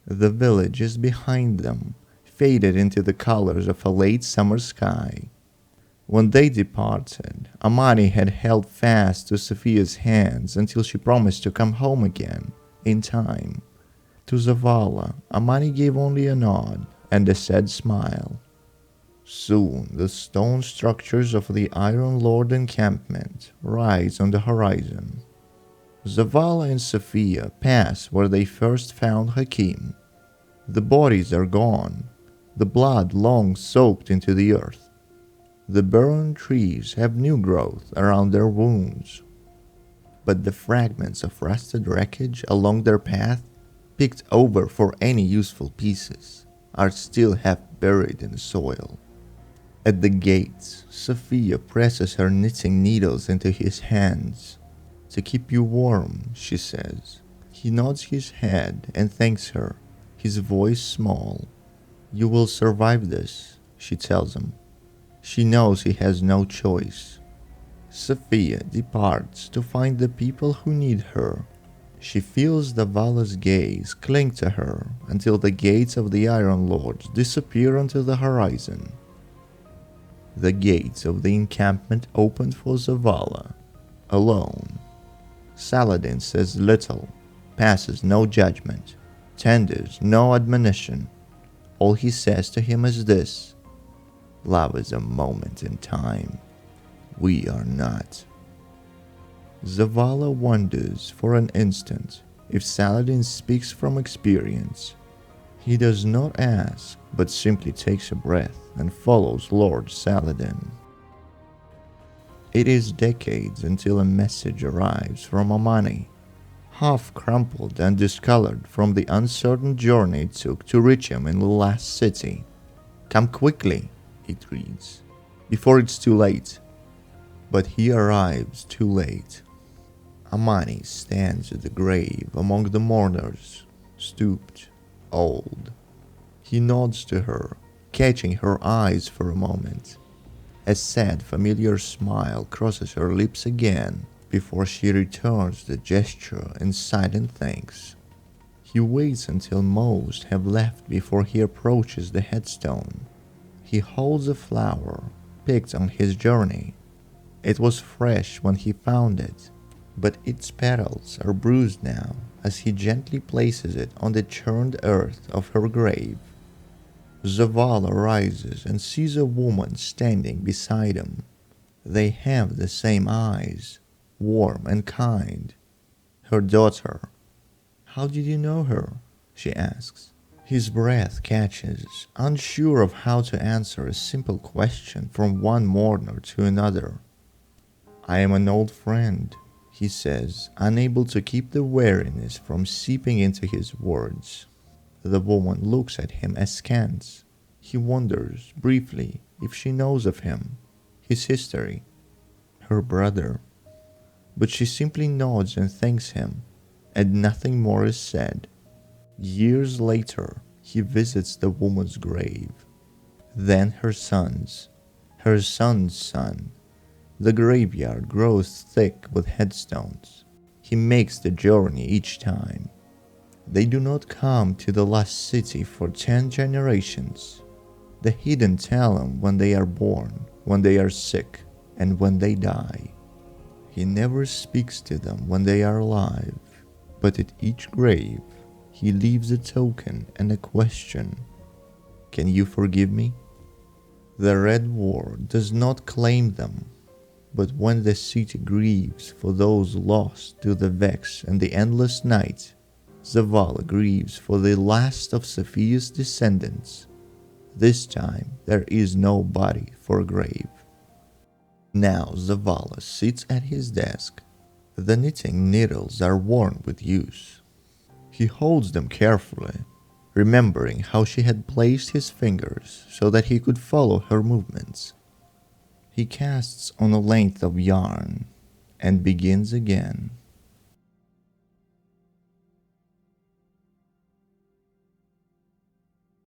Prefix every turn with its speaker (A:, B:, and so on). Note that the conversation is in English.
A: The village is behind them, faded into the colors of a late summer sky. When they departed, Amani had held fast to Sophia's hands until she promised to come home again, in time. To Zavala, Amani gave only a nod and a sad smile. Soon the stone structures of the Iron Lord encampment rise on the horizon. Zavala and Sophia pass where they first found Hakim. The bodies are gone, the blood long soaked into the earth. The burned trees have new growth around their wounds. But the fragments of rusted wreckage along their path, picked over for any useful pieces, are still half buried in the soil. At the gates, Sophia presses her knitting needles into his hands. "To keep you warm," she says. He nods his head and thanks her, his voice small. "You will survive this," she tells him. She knows he has no choice. Sophia departs to find the people who need her. She feels Zavala's gaze cling to her until the gates of the Iron Lords disappear onto the horizon. The gates of the encampment opened for Zavala, alone. Saladin says little, passes no judgment, tenders no admonition. All he says to him is this: "Love is a moment in time. We are not." Zavala wonders for an instant if Saladin speaks from experience. He does not ask, but simply takes a breath and follows Lord Saladin. It is decades until a message arrives from Amani, half crumpled and discolored from the uncertain journey it took to reach him in the last city. "Come quickly," it reads, "before it's too late." But he arrives too late. Amani stands at the grave among the mourners, stooped, old. He nods to her, catching her eyes for a moment. A sad, familiar smile crosses her lips again before she returns the gesture in silent thanks. He waits until most have left before he approaches the headstone. He holds a flower, picked on his journey. It was fresh when he found it, but its petals are bruised now as he gently places it on the churned earth of her grave. Zavala rises and sees a woman standing beside him. They have the same eyes, warm and kind. Her daughter. "How did you know her?" she asks. His breath catches, unsure of how to answer a simple question from one mourner to another. "I am an old friend," he says, unable to keep the weariness from seeping into his words. The woman looks at him askance. He wonders, briefly, if she knows of him, his history, her brother. But she simply nods and thanks him, and nothing more is said. Years later, he visits the woman's grave. Then her son's son. The graveyard grows thick with headstones. He makes the journey each time. They do not come to the lost city for 10 generations. The hidden tell him when they are born, when they are sick, and when they die. He never speaks to them when they are alive, but at each grave he leaves a token and a question. "Can you forgive me?" The Red War does not claim them, but when the city grieves for those lost to the Vex and the endless night, Zavala grieves for the last of Sophia's descendants. This time there is no body for a grave. Now Zavala sits at his desk. The knitting needles are worn with use. He holds them carefully, remembering how she had placed his fingers so that he could follow her movements. He casts on a length of yarn and begins again.